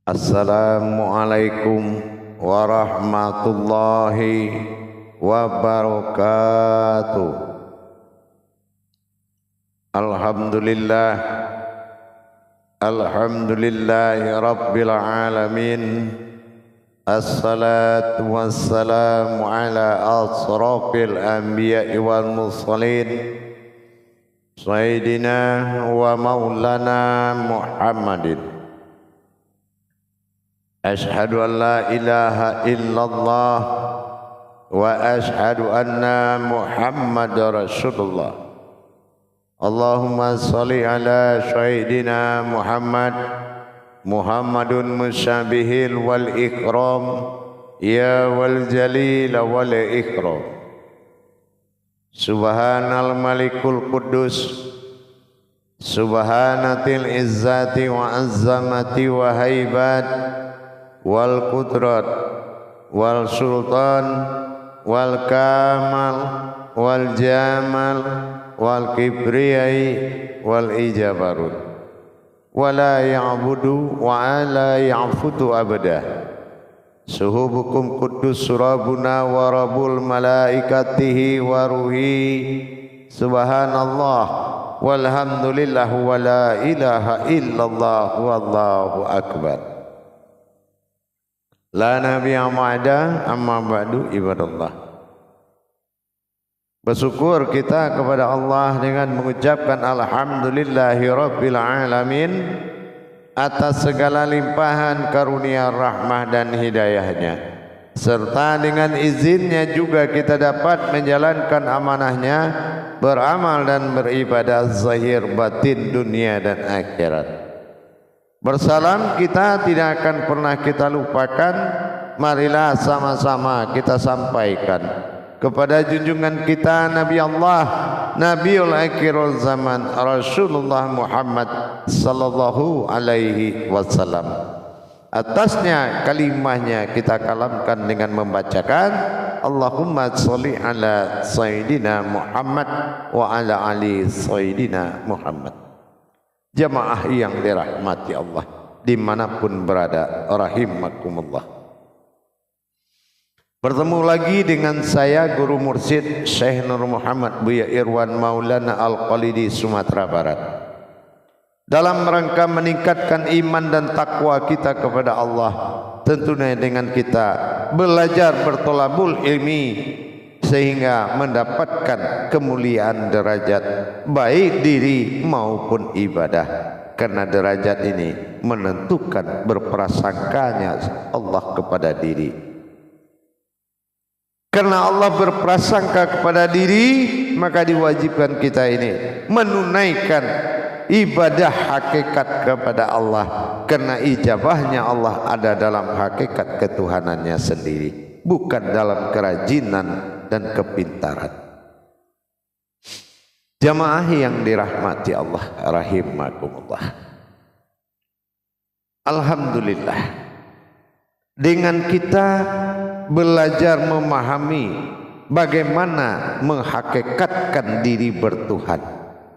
Assalamualaikum warahmatullahi wabarakatuh. Alhamdulillah, alhamdulillahi rabbil alamin. Assalatu wassalamu ala asrafil anbiya'i wal mursalin, Sayyidina wa maulana Muhammadin. Ashhadu an la ilaha illallah wa ashhadu anna Muhammadar Rasulullah. Allahumma salli ala Sayyidina Muhammadun musyabihil wal ikram, ya wal jalil wal ikram. Subhanal malikul quddus, subhanatil izzati wa azzamati wa haibat, wal qudrat wal sultan wal kamal wal jamal wal kibriyai wal ijabarut, wala ya'budu wa la ya'futu abada. Suhubukum quddus surabuna wa rabbul malaikatihi wa ruhi, subhanallah walhamdulillah wa la ilaha illallah wallahu akbar. La nabiyya ma'ada, amma ba'du, ibadallah. Bersyukur kita kepada Allah dengan mengucapkan alhamdulillahi rabbil alamin atas segala limpahan karunia rahmah dan hidayahnya, serta dengan izinnya juga kita dapat menjalankan amanahnya, beramal dan beribadah zahir batin dunia dan akhirat. Bersalam kita tidak akan pernah kita lupakan. Marilah sama-sama kita sampaikan kepada junjungan kita Nabi Allah, Nabiul Akhirul Zaman, Rasulullah Muhammad sallallahu alaihi wasallam. Atasnya kalimahnya kita kalamkan dengan membacakan Allahumma sholli ala Sayyidina Muhammad wa ala ali Sayyidina Muhammad. Jamaah yang dirahmati Allah dimanapun berada, rahimakumullah. Bertemu lagi dengan saya Guru Mursyid Syekh Nur Muhammad Buya Irwan Maulana Al-Qalidi, Sumatera Barat, dalam rangka meningkatkan iman dan takwa kita kepada Allah, tentunya dengan kita belajar bertolabul ilmi sehingga mendapatkan kemuliaan derajat baik diri maupun ibadah, karena derajat ini menentukan berprasangkanya Allah kepada diri. Karena Allah berprasangka kepada diri, maka diwajibkan kita ini menunaikan ibadah hakikat kepada Allah, karena ijabahnya Allah ada dalam hakikat ketuhanannya sendiri, bukan dalam kerajinan dan kepintaran. Jamaah yang dirahmati Allah, rahimakumullah. Alhamdulillah, dengan kita belajar memahami bagaimana menghakikatkan diri bertuhan,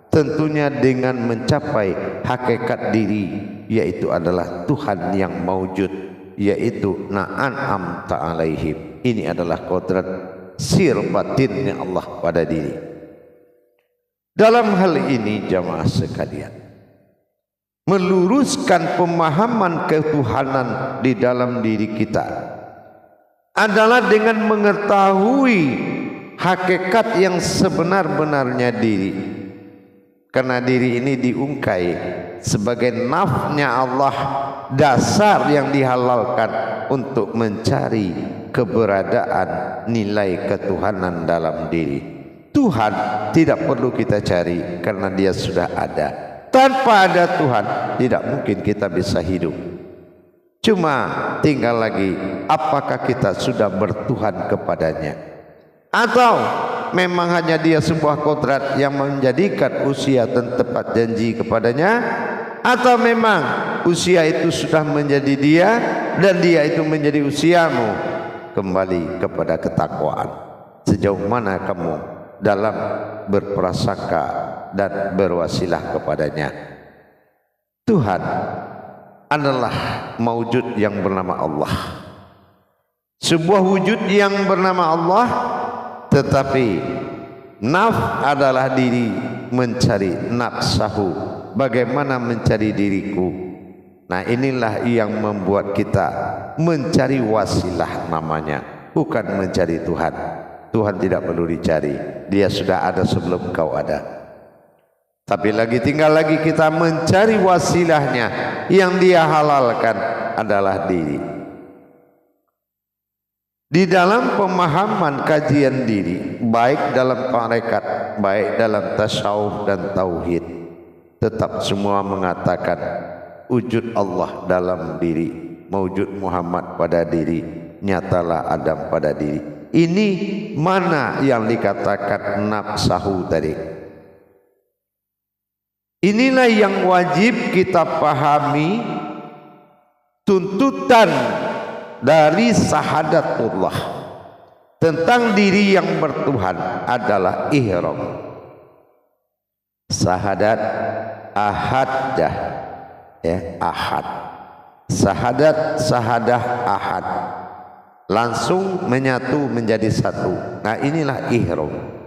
tentunya dengan mencapai hakikat diri, yaitu adalah Tuhan yang maujud, yaitu na'an'amta alaihim. Ini adalah kodrat sir batinnya Allah pada diri. Dalam hal ini jamaah sekalian, meluruskan pemahaman ketuhanan di dalam diri kita adalah dengan mengetahui hakikat yang sebenar-benarnya diri. Karena diri ini diungkai sebagai nafnya Allah, dasar yang dihalalkan untuk mencari keberadaan nilai ketuhanan dalam diri. Tuhan tidak perlu kita cari karena dia sudah ada. Tanpa ada Tuhan tidak mungkin kita bisa hidup. Cuma tinggal lagi apakah kita sudah bertuhan kepadanya, atau memang hanya dia sebuah kodrat yang menjadikan usia dan tepat janji kepadanya, atau memang usia itu sudah menjadi dia dan dia itu menjadi usiamu. Kembali kepada ketakwaan, sejauh mana kamu dalam berprasangka dan berwasilah kepadanya. Tuhan adalah maujud yang bernama Allah. Sebuah wujud yang bernama Allah, tetapi adalah diri mencari nafsahu. Bagaimana mencari diriku? Nah, inilah yang membuat kita mencari wasilah namanya, bukan mencari Tuhan. Tuhan tidak perlu dicari, Dia sudah ada sebelum kau ada. Tapi tinggal lagi kita mencari wasilahnya, yang Dia halalkan adalah diri. Di dalam pemahaman kajian diri, baik dalam tarekat, baik dalam tasawuf dan tauhid, tetap semua mengatakan wujud Allah dalam diri, mewujud Muhammad pada diri, nyatalah Adam pada diri. Ini mana yang dikatakan nafsahu tadi? Inilah yang wajib kita pahami, tuntutan dari syahadatullah tentang diri yang bertuhan adalah ihram. Syahadat ahadah, ya, ahad. Syahadah ahad, langsung menyatu menjadi satu. Nah, inilah ihram.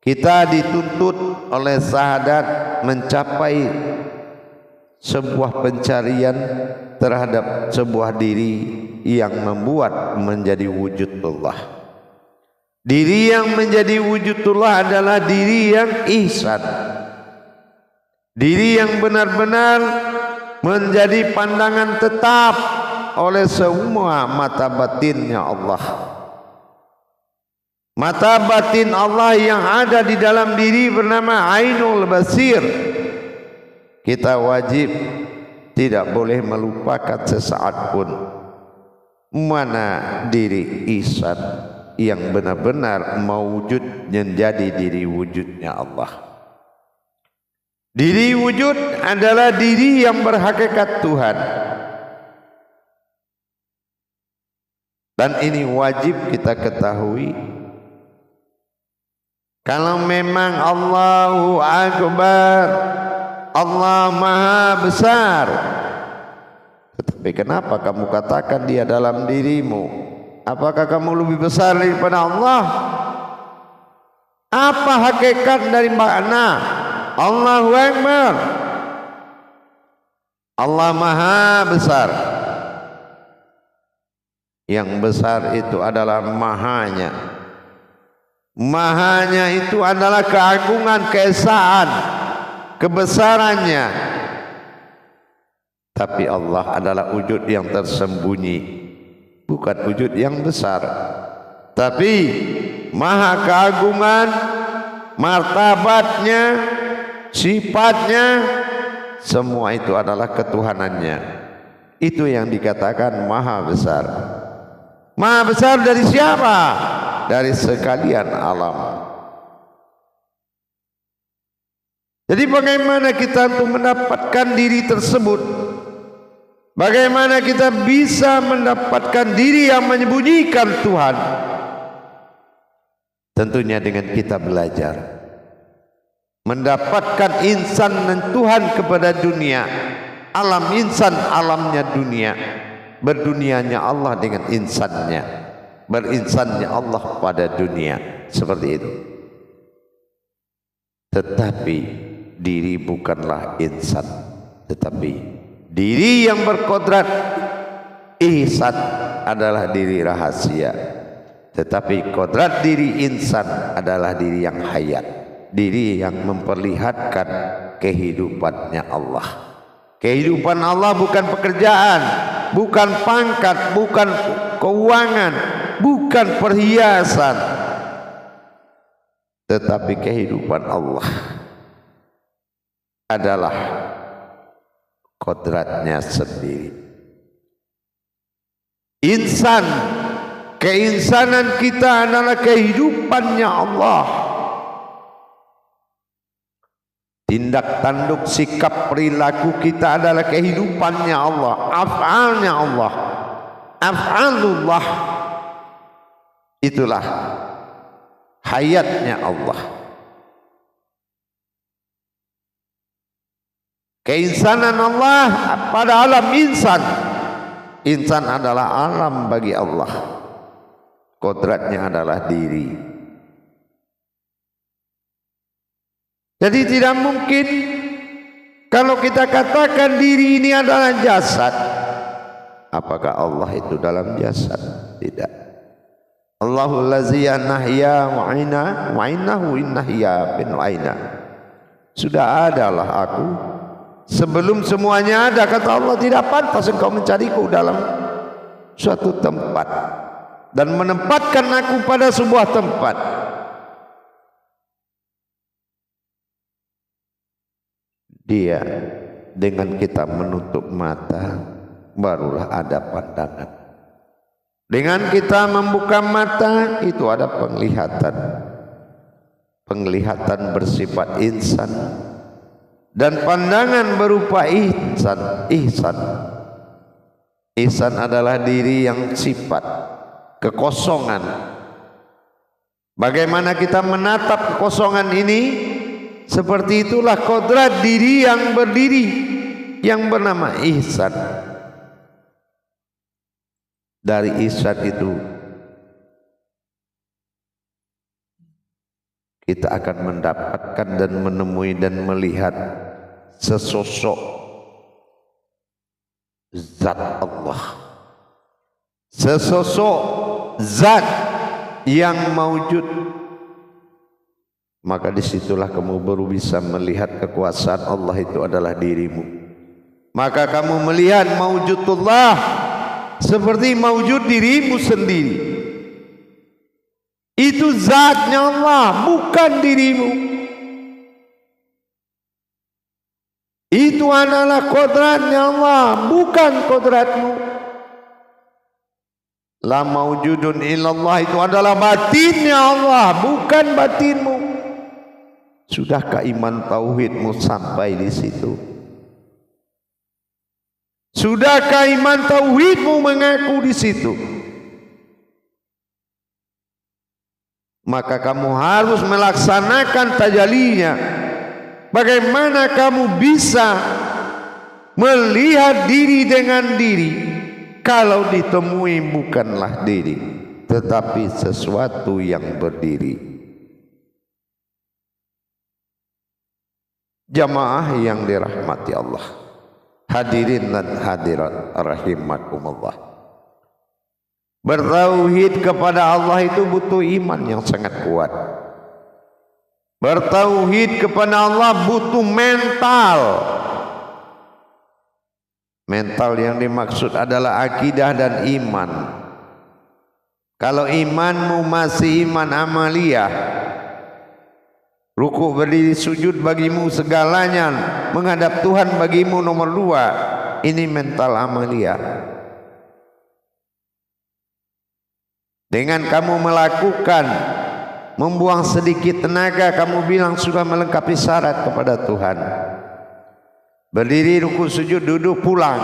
Kita dituntut oleh syahadat mencapai sebuah pencarian terhadap sebuah diri yang membuat menjadi wujudullah. Diri yang menjadi wujudullah adalah diri yang ihsan, diri yang benar-benar menjadi pandangan tetap oleh semua mata batinnya Allah. Mata batin Allah yang ada di dalam diri bernama Ainul Basir. Kita wajib tidak boleh melupakan sesaat pun mana diri ihsan yang benar-benar mewujud menjadi diri wujudnya Allah. Diri wujud adalah diri yang berhakikat Tuhan, dan ini wajib kita ketahui. Kalau memang Allahu Akbar, Allah Maha Besar, tetapi kenapa kamu katakan Dia dalam dirimu? Apakah kamu lebih besar daripada Allah? Apa hakikat dari makna Allahu Akbar? Allah Maha Besar. Yang besar itu adalah mahanya. Mahanya itu adalah keagungan, keesaan, kebesarannya. Tapi Allah adalah wujud yang tersembunyi, bukan wujud yang besar. Tapi maha keagungan, martabatnya, sifatnya, semua itu adalah ketuhanannya. Itu yang dikatakan maha besar. Maha besar dari siapa? Dari sekalian alam. Jadi bagaimana kita untuk mendapatkan diri tersebut? Bagaimana kita bisa mendapatkan diri yang menyembunyikan Tuhan? Tentunya dengan kita belajar mendapatkan insan dan Tuhan kepada dunia. Alam insan, alamnya dunia. Berdunianya Allah dengan insannya, berinsannya Allah pada dunia. Seperti itu. Tetapi diri bukanlah insan, tetapi diri yang berkodrat ihsan adalah diri rahasia. Tetapi kodrat diri insan adalah diri yang hayat, diri yang memperlihatkan kehidupannya Allah. Kehidupan Allah bukan pekerjaan, bukan pangkat, bukan keuangan, bukan perhiasan, tetapi kehidupan Allah adalah kodratnya sendiri. Insan, keinsanan kita adalah kehidupannya Allah. Tindak tanduk sikap perilaku kita adalah kehidupannya Allah, af'alnya Allah, af'alullah. Itulah hayatnya Allah. Keinsanan Allah pada alam insan. Insan adalah alam bagi Allah. Kodratnya adalah diri. Jadi tidak mungkin kalau kita katakan diri ini adalah jasad. Apakah Allah itu dalam jasad? Tidak. Allahul ladzi nahya wa innahu innahya bin aina. Sudah adalah aku sebelum semuanya ada, kata Allah. Tidak pantas engkau mencariku dalam suatu tempat dan menempatkan aku pada sebuah tempat. Dia dengan kita menutup mata barulah ada pandangan. Dengan kita membuka mata itu ada penglihatan. Penglihatan bersifat insan dan pandangan berupa ihsan. Ihsan adalah diri yang sifat kekosongan. Bagaimana kita menatap kekosongan ini? Seperti itulah kodrat diri yang berdiri yang bernama ihsan. Dari ihsan itu kita akan mendapatkan dan menemui dan melihat sesosok zat Allah, sesosok zat yang maujud. Maka disitulah kamu baru bisa melihat kekuasaan Allah itu adalah dirimu. Maka kamu melihat maujudullah seperti maujud dirimu sendiri. Itu zatnya Allah, bukan dirimu. Itu adalah kodratnya Allah, bukan kodratmu. La maujudun illallah itu adalah batinnya Allah, bukan batinmu. Sudahkah iman tauhidmu sampai di situ? Sudahkah iman tauhidmu mengaku di situ? Maka kamu harus melaksanakan tajalinya. Bagaimana kamu bisa melihat diri dengan diri kalau ditemui bukanlah diri, tetapi sesuatu yang berdiri. Jamaah yang dirahmati Allah, hadirin dan hadirat rahimakumullah. Bertauhid kepada Allah itu butuh iman yang sangat kuat. Bertauhid kepada Allah butuh mental. Mental yang dimaksud adalah akidah dan iman. Kalau imanmu masih iman amaliyah, rukuk berdiri sujud bagimu segalanya, menghadap Tuhan bagimu nomor 2, ini mental amaliyah. Dengan kamu melakukan, membuang sedikit tenaga, kamu bilang sudah melengkapi syarat kepada Tuhan. Berdiri, rukuk, sujud, duduk, pulang,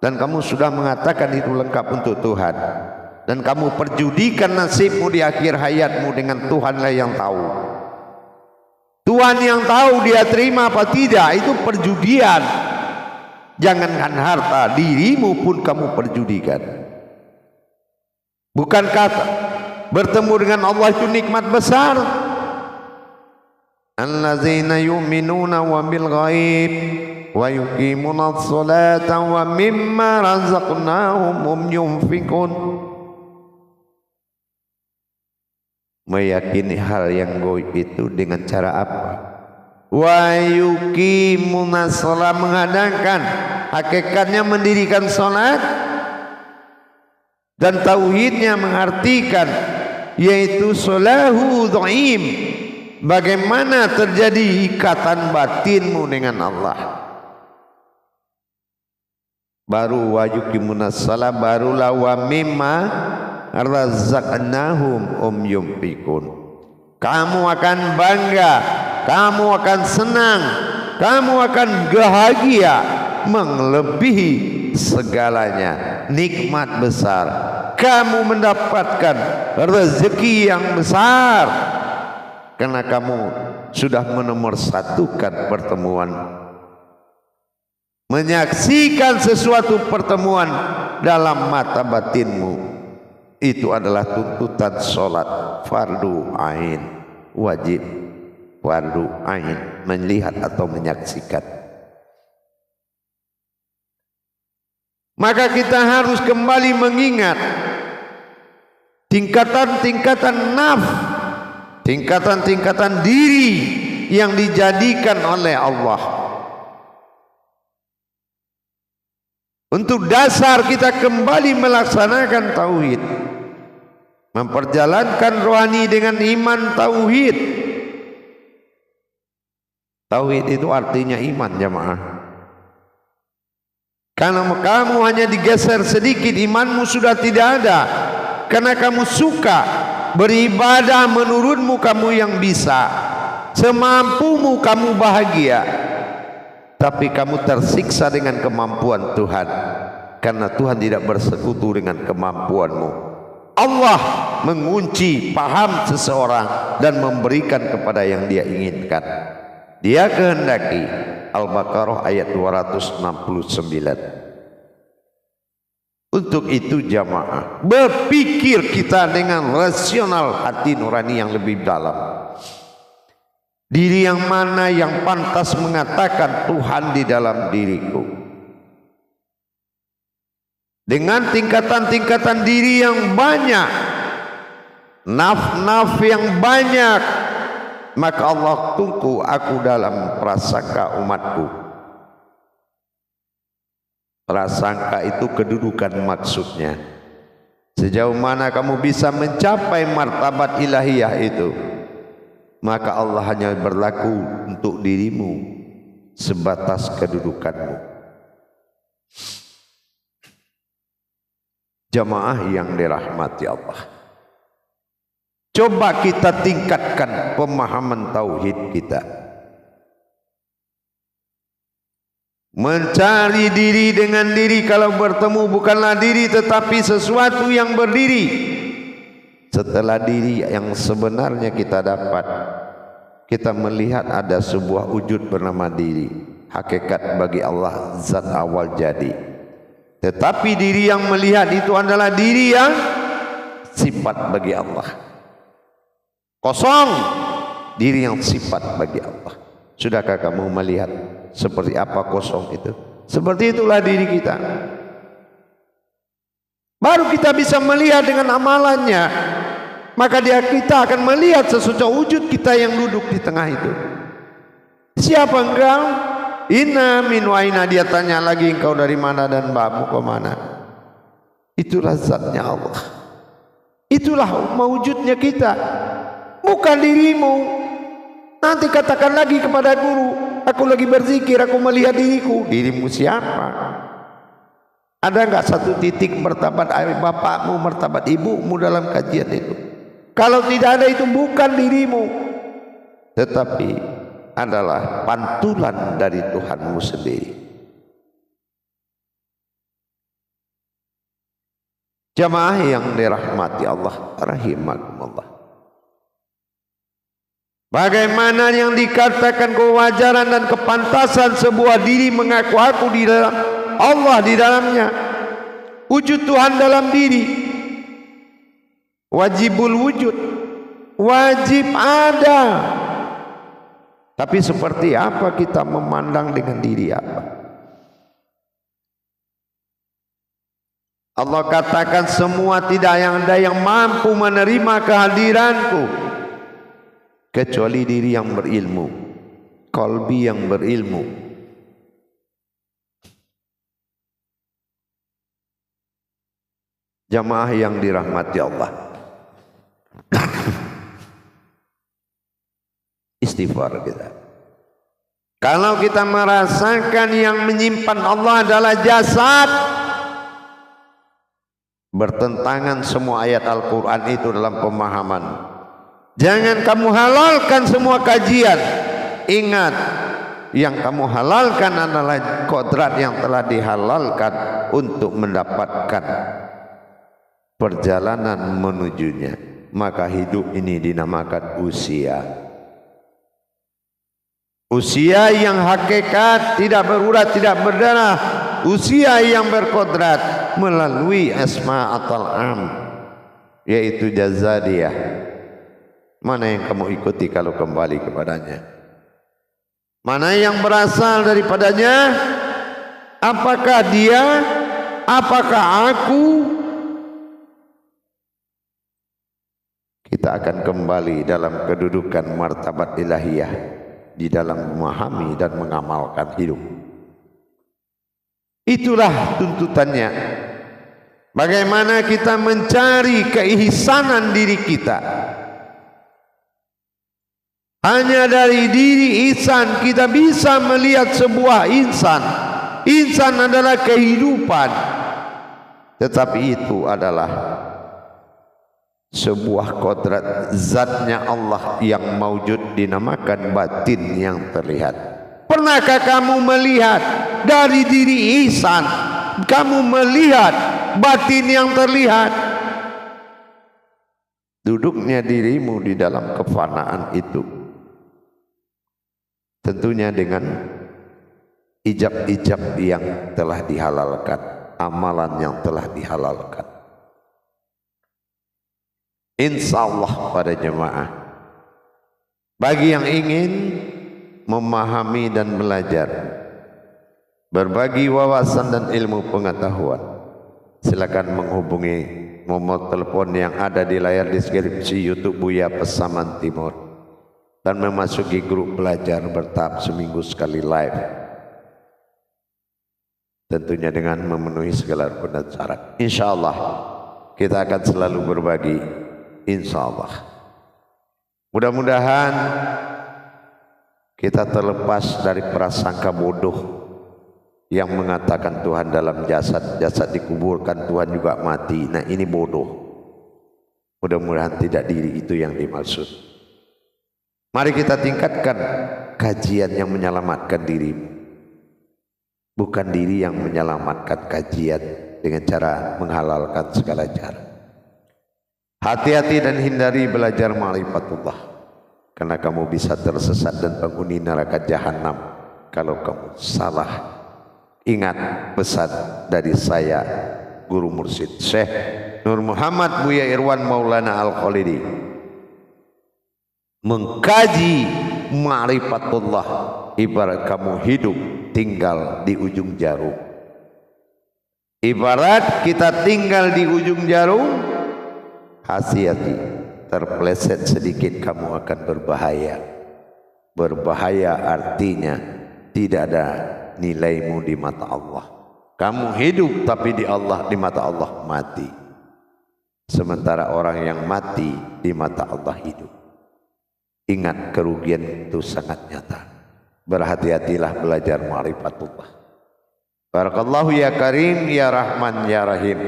dan kamu sudah mengatakan itu lengkap untuk Tuhan. Dan kamu perjudikan nasibmu di akhir hayatmu dengan Tuhanlah yang tahu. Tuhan yang tahu dia terima apa tidak, itu perjudian. Jangankan harta, dirimu pun kamu perjudikan. Bukankah bertemu dengan Allah itu nikmat besar? Allazina yu'minuna wa bil ghaib wa yuqimuna as-salata wa mimma razaqnahum yunfiqun. Meyakini hal yang gaib itu dengan cara apa? Wa yuqimuna as-salat, mengadakan, hakikatnya mendirikan salat, dan tauhidnya mengartikan yaitu solahu dhaim, bagaimana terjadi ikatan batinmu dengan Allah. Baru wa yuqimunas shalah, barulah wa mimma razaqnahum yunfiqun. Kamu akan bangga, kamu akan senang, kamu akan bahagia melebihi segalanya, nikmat besar. Kamu mendapatkan rezeki yang besar karena kamu sudah menomorsatukan pertemuan menyaksikan sesuatu pertemuan dalam mata batinmu, itu adalah tuntutan sholat fardu ain, wajib fardu ain, melihat atau menyaksikan. Maka kita harus kembali mengingat tingkatan-tingkatan nafs, tingkatan-tingkatan diri yang dijadikan oleh Allah untuk dasar kita kembali melaksanakan tauhid, memperjalankan rohani dengan iman tauhid. Tauhid itu artinya iman, jamaah. Karena kamu hanya digeser sedikit, imanmu sudah tidak ada. Karena kamu suka beribadah menurutmu kamu yang bisa, semampumu kamu bahagia, tapi kamu tersiksa dengan kemampuan Tuhan, karena Tuhan tidak bersekutu dengan kemampuanmu. Allah mengunci paham seseorang dan memberikan kepada yang Dia inginkan, Dia kehendaki. Al-Baqarah ayat 269. Untuk itu jamaah, berpikir kita dengan rasional, hati nurani yang lebih dalam. Diri yang mana yang pantas mengatakan Tuhan di dalam diriku? Dengan tingkatan-tingkatan diri yang banyak, naf-naf yang banyak, maka Allah tunggu aku dalam prasangka umatku. Prasangka itu kedudukan maksudnya. Sejauh mana kamu bisa mencapai martabat ilahiyah itu, maka Allah hanya berlaku untuk dirimu sebatas kedudukanmu. Jamaah yang dirahmati Allah, coba kita tingkatkan pemahaman tauhid kita. Mencari diri dengan diri, kalau bertemu bukanlah diri tetapi sesuatu yang berdiri. Setelah diri yang sebenarnya kita dapat, kita melihat ada sebuah wujud bernama diri. Hakikat bagi Allah zat awal jadi. Tetapi diri yang melihat itu adalah diri yang sifat bagi Allah. Kosong, diri yang sifat bagi Allah. Sudahkah kamu melihat seperti apa kosong itu? Seperti itulah diri kita. Baru kita bisa melihat dengan amalannya. Maka kita akan melihat sesuatu wujud kita yang duduk di tengah itu. Siapa engkau? Inna min wa inna. Dia tanya lagi, engkau dari mana dan bamu ke mana? Itulah zatnya Allah. Itulah mewujudnya kita, bukan dirimu. Nanti katakan lagi kepada guru, aku lagi berzikir, aku melihat diriku. Dirimu siapa? Ada enggak satu titik martabat bapakmu, martabat ibumu dalam kajian itu? Kalau tidak ada, itu bukan dirimu, tetapi adalah pantulan dari Tuhanmu sendiri. Jamaah yang dirahmati Allah rahimakumullah. Bagaimana yang dikatakan kewajaran dan kepantasan sebuah diri mengaku aku di dalam Allah, di dalamnya wujud Tuhan dalam diri. Wajibul wujud, wajib ada. Tapi seperti apa kita memandang dengan diri apa? Allah katakan semua tidak ada yang mampu menerima kehadiranku kecuali diri yang berilmu, qalbi yang berilmu. Jamaah yang dirahmati Allah, istighfar kita. Kalau kita merasakan yang menyimpan Allah adalah jasad, bertentangan semua ayat Al-Quran itu dalam pemahaman. Jangan kamu halalkan semua kajian. Ingat, yang kamu halalkan adalah kodrat yang telah dihalalkan untuk mendapatkan perjalanan menujunya. Maka hidup ini dinamakan usia. Usia yang hakikat, tidak berurat, tidak berdarah. Usia yang berkodrat melalui asma atal am, yaitu jazadiyah. Mana yang kamu ikuti kalau kembali kepadanya? Mana yang berasal daripadanya? Apakah dia? Apakah aku? Kita akan kembali dalam kedudukan martabat ilahiyah di dalam memahami dan mengamalkan hidup. Itulah tuntutannya. Bagaimana kita mencari keihsanan diri kita. Hanya dari diri ihsan kita bisa melihat sebuah insan. Insan adalah kehidupan. Tetapi itu adalah sebuah kodrat zatnya Allah yang maujud, dinamakan batin yang terlihat. Pernahkah kamu melihat dari diri ihsan, kamu melihat batin yang terlihat? Duduknya dirimu di dalam kefanaan itu tentunya dengan ijab-ijab yang telah dihalalkan, amalan yang telah dihalalkan. Insya Allah pada jemaah, bagi yang ingin memahami dan belajar, berbagi wawasan dan ilmu pengetahuan, silakan menghubungi nomor telepon yang ada di layar deskripsi YouTube Buya Pasaman Timur dan memasuki grup belajar bertahap seminggu sekali live, tentunya dengan memenuhi segala rukun dan syarat. Insya Allah kita akan selalu berbagi, insya Allah. Mudah-mudahan kita terlepas dari prasangka bodoh yang mengatakan Tuhan dalam jasad, jasad dikuburkan, Tuhan juga mati. Nah, ini bodoh. Mudah-mudahan tidak diri itu yang dimaksud. Mari kita tingkatkan kajian yang menyelamatkan dirimu, bukan diri yang menyelamatkan kajian dengan cara menghalalkan segala cara. Hati-hati dan hindari belajar ma'rifatullah, karena kamu bisa tersesat dan penghuni neraka jahanam kalau kamu salah. Ingat pesan dari saya, Guru Mursyid Syekh Nur Muhammad Buya Irwan Maulana Al-Khalidi. Mengkaji ma'rifatullah ibarat kamu hidup tinggal di ujung jarum. Ibarat kita tinggal di ujung jarum, hati-hati, terpeleset sedikit kamu akan berbahaya. Berbahaya artinya tidak ada nilaimu di mata Allah. Kamu hidup tapi di Allah, di mata Allah mati. Sementara orang yang mati di mata Allah hidup. Ingat, kerugian itu sangat nyata. Berhati-hatilah belajar ma'rifatullah. Barakallahu ya Karim, ya Rahman, ya Rahim.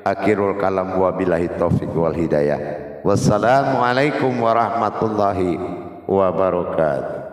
Akhirul kalam wa billahi taufiq wal hidayah. Wassalamualaikum warahmatullahi wabarakatuh.